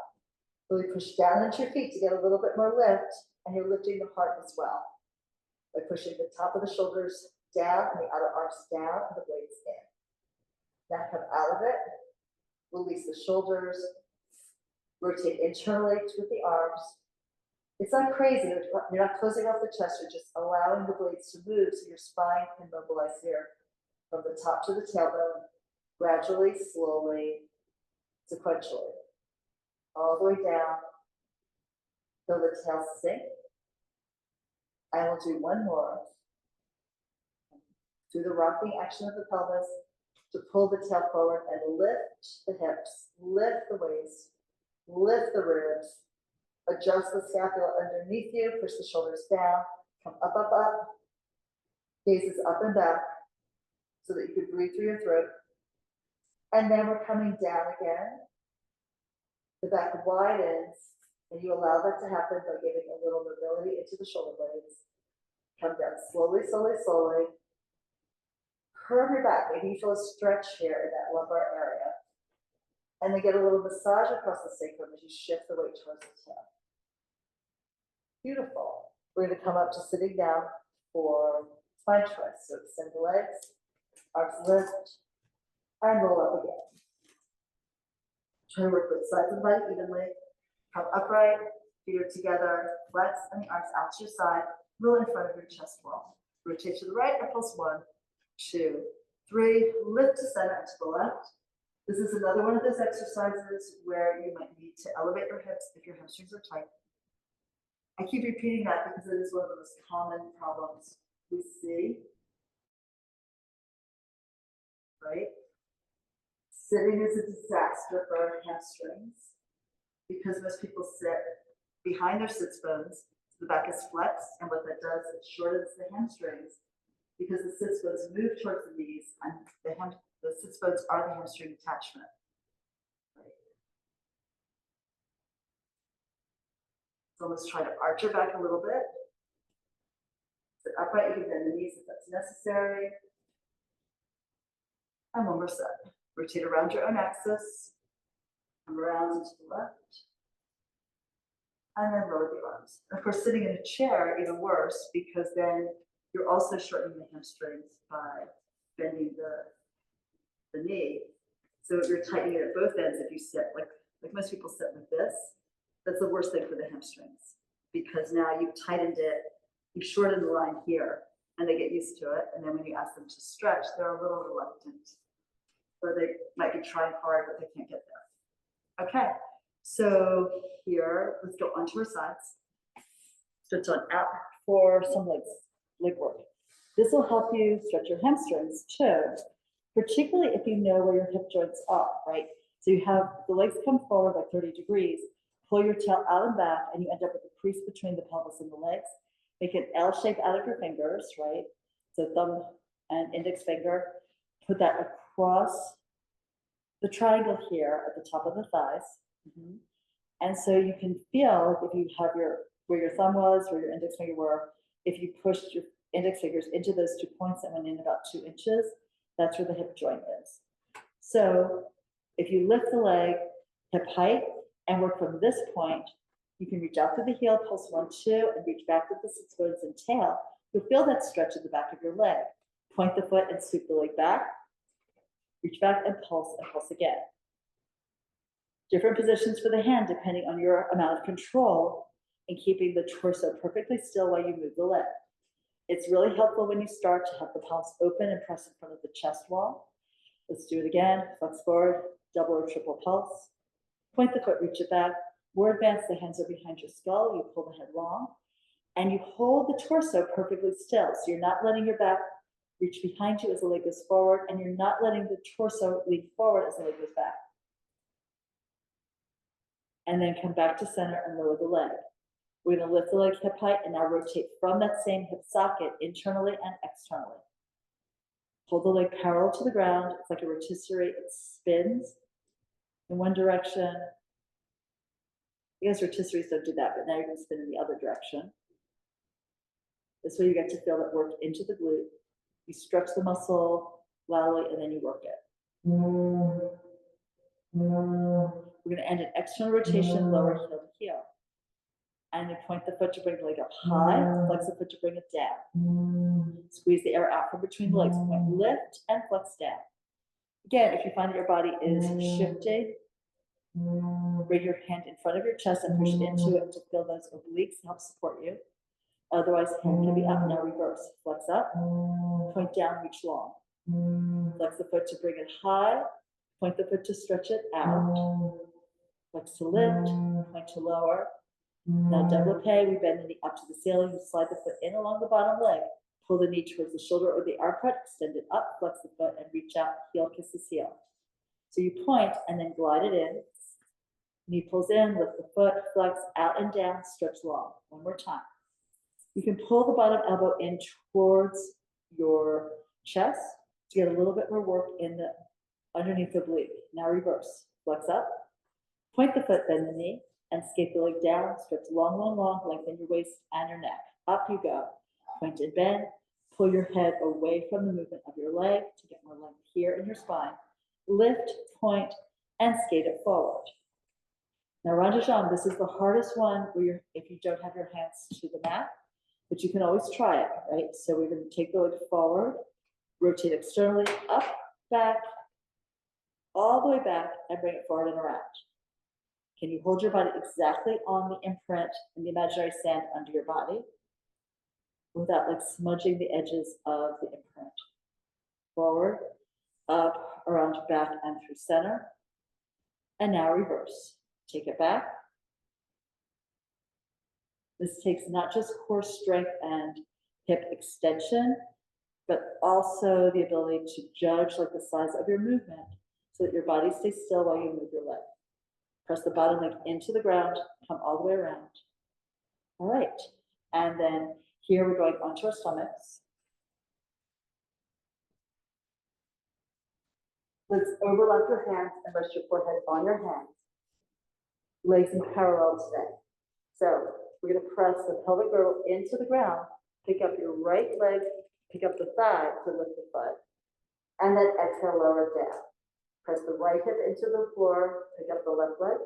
S1: really push down into your feet to get a little bit more lift, and you're lifting the heart as well by pushing the top of the shoulders down and the outer arms down and the blades in. Now come out of it, release the shoulders, rotate internally with the arms. It's not crazy, you're not closing off the chest, you're just allowing the blades to move so your spine can mobilize here from the top to the tailbone, gradually, slowly, sequentially. All the way down, feel the tail sink. I will do one more. Do the rocking action of the pelvis to pull the tail forward and lift the hips, lift the waist, lift the ribs, adjust the scapula underneath you, push the shoulders down, come up, up, up, gazes up and back so that you can breathe through your throat. And then we're coming down again. The back widens, and you allow that to happen by giving a little mobility into the shoulder blades. Come down slowly, slowly, slowly. Curve your back. Maybe you feel a stretch here in that lumbar area. And then get a little massage across the sacrum as you shift the weight towards the tail. Beautiful. We're going to come up to sitting down for spine twist. So extend the legs, arms lift, and roll up again. Try to work with sides of the body evenly. Come upright, feet are together, legs and the arms out to your side, roll in front of your chest wall. Rotate to the right or pulse 1, 2, 3, lift to center and to the left. This is another one of those exercises where you might need to elevate your hips if your hamstrings are tight. I keep repeating that because it is one of the most common problems we see. Right? Sitting is a disaster for our hamstrings because most people sit behind their sits bones. The back is flexed, and what that does, it shortens the hamstrings because the sits bones move towards the knees, and the sits bones are the hamstring attachment. Right. So let's try to arch your back a little bit. Sit upright, you can bend the knees if that's necessary. And one more set. Rotate around your own axis. Come around to the left. And then lower the arms. And of course, sitting in a chair, even worse, because then you're also shortening the hamstrings by bending the knee. So if you're tightening it at both ends, if you sit like most people sit like this, that's the worst thing for the hamstrings, because now you've tightened it, you shortened the line here, and they get used to it. And then when you ask them to stretch, they're a little reluctant, or they might be trying hard, but they can't get there. Okay, so here, let's go onto our sides. Stretch on out for some leg work. This will help you stretch your hamstrings too, particularly if you know where your hip joints are, right? So you have the legs come forward like 30 degrees, pull your tail out and back, and you end up with a crease between the pelvis and the legs. Make an L shape out of your fingers, right? So thumb and index finger, put that across the triangle here at the top of the thighs. And so you can feel, like if you have where your thumb was, where your index finger were, if you pushed your index fingers into those 2 points that went in about 2 inches, that's where the hip joint is. So if you lift the leg, hip height, and work from this point, you can reach out through the heel, pulse 1, 2, and reach back with the sits bones and tail. You'll feel that stretch at the back of your leg. Point the foot and sweep the leg back. Reach back and pulse again. Different positions for the hand depending on your amount of control in keeping the torso perfectly still while you move the leg. It's really helpful when you start to have the palms open and press in front of the chest wall. Let's do it again. Flex forward, double or triple pulse. Point the foot, reach it back. More advanced, the hands are behind your skull. You pull the head long, and you hold the torso perfectly still. So you're not letting your back reach behind you as the leg goes forward, and you're not letting the torso lean forward as the leg goes back. And then come back to center and lower the leg. We're going to lift the leg hip height and now rotate from that same hip socket internally and externally. Hold the leg parallel to the ground. It's like a rotisserie. It spins in one direction. I guess rotisseries don't do that, but now you're going to spin in the other direction. This way you get to feel that work into the glute. You stretch the muscle loudly, and then you work it. We're going to end an external rotation, lower heel to heel. And you point the foot to bring the leg up high, flex the foot to bring it down. Squeeze the air out from between the legs, point, lift, and flex down. Again, if you find that your body is shifting, bring your hand in front of your chest and push into it to feel those obliques to help support you. Otherwise, hand can be up. Now reverse. Flex up, point down, reach long. Flex the foot to bring it high, point the foot to stretch it out. Flex to lift, point to lower. Now développé, we bend the knee up to the ceiling, you slide the foot in along the bottom leg, pull the knee towards the shoulder or the armpit, extend it up, flex the foot, and reach out, heel kisses heel. So you point and then glide it in. Knee pulls in, lift the foot, flex out and down, stretch long. One more time. You can pull the bottom elbow in towards your chest to get a little bit more work in the underneath the oblique. Now reverse. Flex up, point the foot, bend the knee, and skate the leg down. Stretch long, long, long, lengthen your waist and your neck. Up you go. Point and bend. Pull your head away from the movement of your leg to get more length here in your spine. Lift, point, and skate it forward. Now, rond de jambe, this is the hardest one where if you don't have your hands to the mat, but you can always try it, right? So we're going to take the leg forward, rotate externally, up, back, all the way back, and bring it forward and around. Can you hold your body exactly on the imprint in the imaginary sand under your body without like smudging the edges of the imprint? Forward, up, around, back, and through center. And now reverse. Take it back. This takes not just core strength and hip extension, but also the ability to judge like the size of your movement so that your body stays still while you move your leg. Press the bottom leg into the ground, come all the way around. All right, And then here we're going onto our stomachs. Let's overlap your hands and rest your forehead on your hands. Legs in parallel today. So we're going to press the pelvic girdle into the ground, pick up your right leg, pick up the thigh to lift the foot, and then exhale, lower it down. Press the right hip into the floor, pick up the left leg.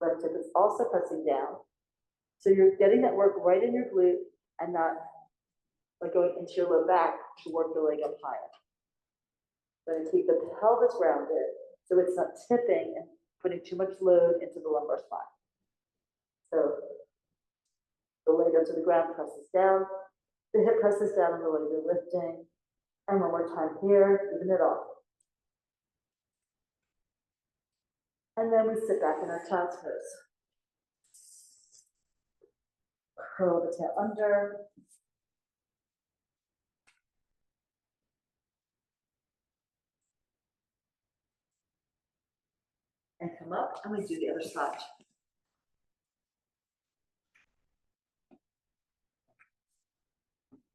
S1: Left hip is also pressing down. So you're getting that work right in your glute and not like going into your low back to work the leg up higher. Going to keep the pelvis rounded so it's not tipping and putting too much load into the lumbar spine. So the leg onto the ground presses down, the hip presses down on the leg you're lifting. And one more time here, even it off. And then we sit back in our child's pose. Curl the tail under. And come up, and we do the other side.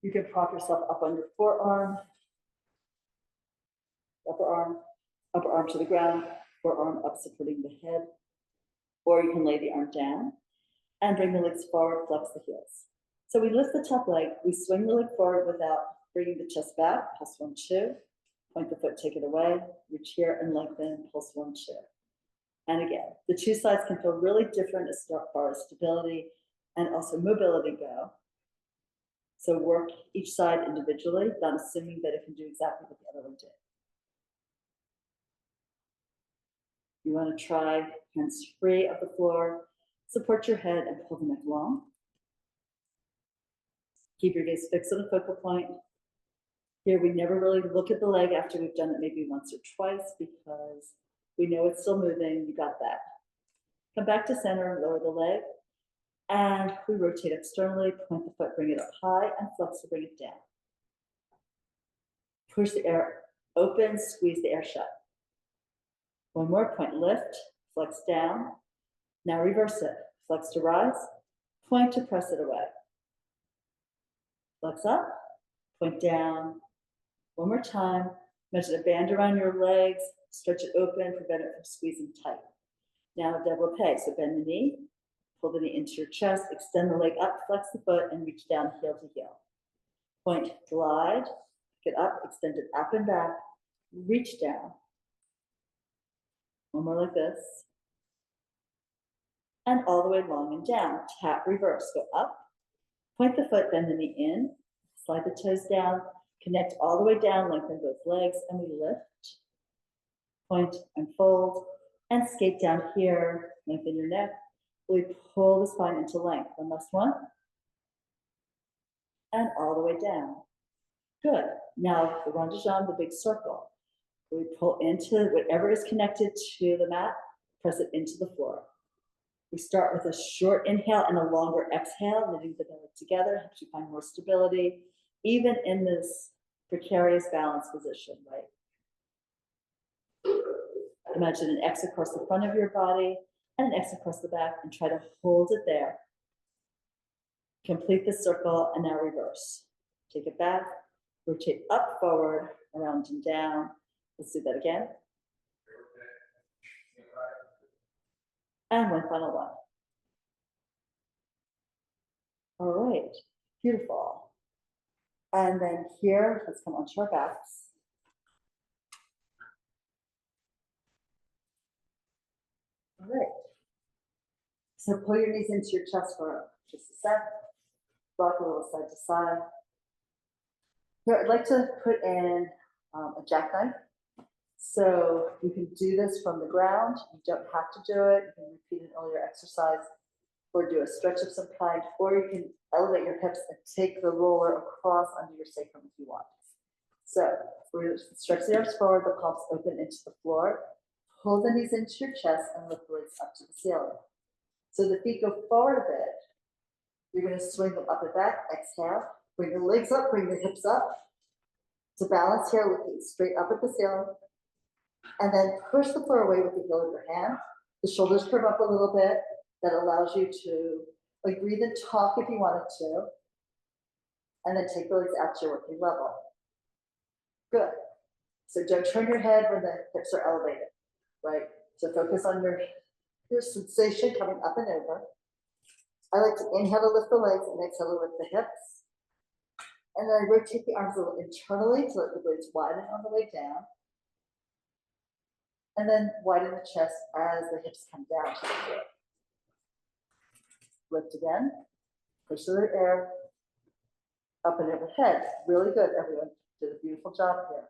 S1: You can prop yourself up on your forearm, upper arm to the ground, forearm up supporting the head. Or you can lay the arm down and bring the legs forward, flex the heels. So we lift the top leg, we swing the leg forward without bringing the chest back, pulse 1, 2, point the foot, take it away, reach here and lengthen, pulse 1, 2. And again, the two sides can feel really different as far as stability and also mobility go. So work each side individually, not assuming that it can do exactly what the other one did. You want to try hands free of the floor, support your head and pull the neck long. Keep your gaze fixed on the focal point. Here we never really look at the leg after we've done it maybe once or twice because we know it's still moving, you got that. Come back to center, lower the leg, and we rotate externally, point the foot, bring it up high, and flex to bring it down. Push the air open, squeeze the air shut. One more point, lift, flex down. Now reverse it, flex to rise, point to press it away. Flex up, point down. One more time, measure the band around your legs, stretch it open, prevent it from squeezing tight. Now développé, so bend the knee, pull the knee into your chest, extend the leg up, flex the foot, and reach down heel to heel. Point, glide, pick it up, extend it up and back, reach down. One more like this. And all the way long and down, tap, reverse, go up, point the foot, bend the knee in, slide the toes down, connect all the way down, lengthen both legs, and we lift, point and fold, and skate down here, lengthen your neck. We pull the spine into length. One last one. And all the way down. Good. Now the rond de jambe, the big circle. We pull into whatever is connected to the mat, press it into the floor. We start with a short inhale and a longer exhale, knitting the belly together, helps you find more stability, even in this precarious balance position, right? Imagine an X across the front of your body and an X across the back and try to hold it there. Complete the circle and now reverse. Take it back, rotate up, forward, around and down. Let's do that again. And one final one. All right, beautiful. And then here, let's come onto our backs. All right. So pull your knees into your chest for just a sec. Rock a little side to side. Here, I'd like to put in a jackknife. So you can do this from the ground. You don't have to do it. You can repeat an earlier exercise or do a stretch of some kind, or you can elevate your hips and take the roller across under your sacrum if you want. So we're going to stretch the arms forward, the palms open into the floor. Pull the knees into your chest and lift the legs up to the ceiling. So the feet go forward a bit. You're going to swing them up and back. Exhale. Bring the legs up, bring the hips up. To balance here, looking straight up at the ceiling. And then push the floor away with the heel of your hand. The shoulders curve up a little bit. That allows you to Like breathe and talk if you wanted to. And then take the legs out to your working level. Good. So don't turn your head when the hips are elevated, right? So focus on your sensation coming up and over. I like to inhale to lift the legs and exhale to lift the hips. And then I rotate the arms a little internally to let the blades widen on the way down. And then widen the chest as the hips come down to the floor. Lift again. Push through the air. Up and overhead. Really good, everyone. Did a beautiful job here.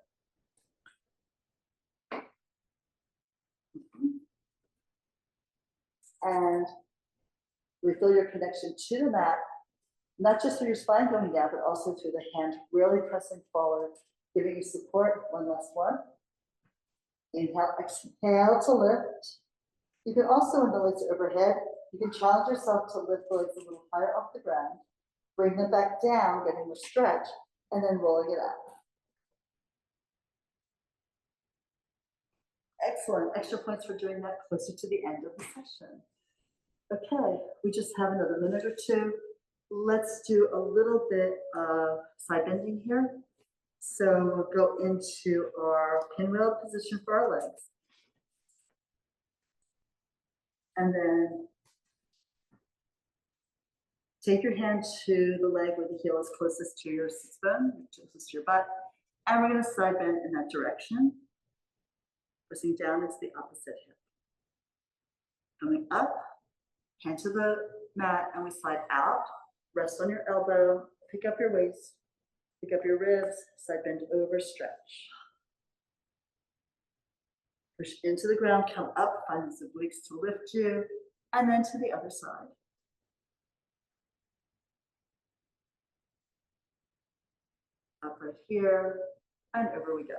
S1: And refeel your connection to the mat, not just through your spine going down, but also through the hand really pressing forward, giving you support. One last one. Inhale, exhale to lift. You can also, when the legs are overhead, you can challenge yourself to lift the legs a little higher off the ground, bring them back down, getting the stretch, and then rolling it up. Excellent. Extra points for doing that closer to the end of the session. Okay, we just have another minute or two. Let's do a little bit of side bending here. So we'll go into our pinwheel position for our legs. And then take your hand to the leg where the heel is closest to your sits bone, closest to your butt. And we're going to side bend in that direction. Pressing down into the opposite hip. Coming up, hand to the mat, and we slide out. Rest on your elbow, pick up your waist, pick up your ribs, side bend over, stretch. Push into the ground, come up, find the obliques to lift you, and then to the other side. Up right here, and over we go.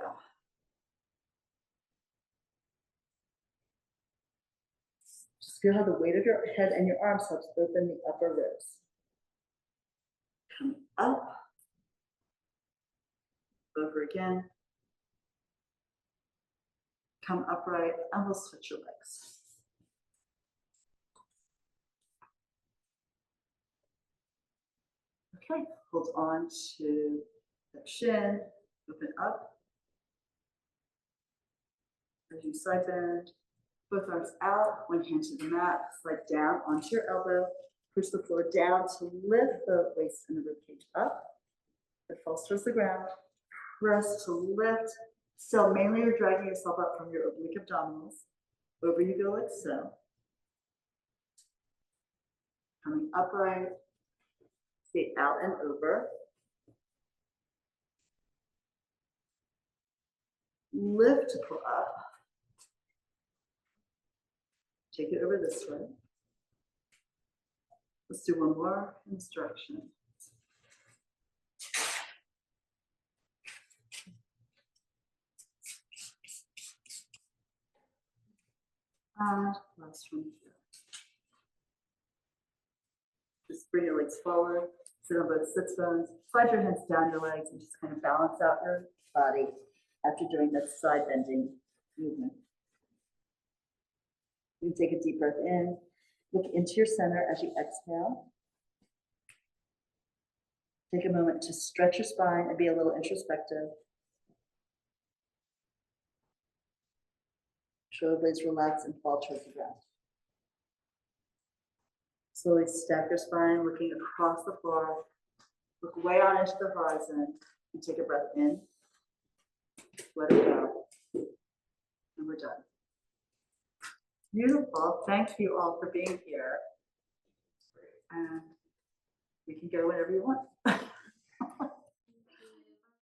S1: Just feel how the weight of your head and your arms helps open the upper ribs. Coming up, over again. Come upright, and we'll switch your legs. Okay, hold on to the shin, open up. As you side bend, both arms out, one hand to the mat, slide down onto your elbow, push the floor down to lift the waist and the ribcage up. It falls towards the ground, press to lift. Still, mainly you're dragging yourself up from your oblique abdominals. Over you go like so. Coming upright, stay out and over. Lift to pull up. Take it over this way. Let's do one more in this direction. And last one here. Just bring your legs forward, sit on both sits bones, slide your hands down your legs, and just kind of balance out your body after doing that side bending movement. You can take a deep breath in, look into your center as you exhale. Take a moment to stretch your spine and be a little introspective. Shoulder blades relax and fall towards the ground. Slowly stack your spine, looking across the floor. Look way out into the horizon and take a breath in. Let it go. And we're done. Beautiful. Thank you all for being here. And we can go whenever you want.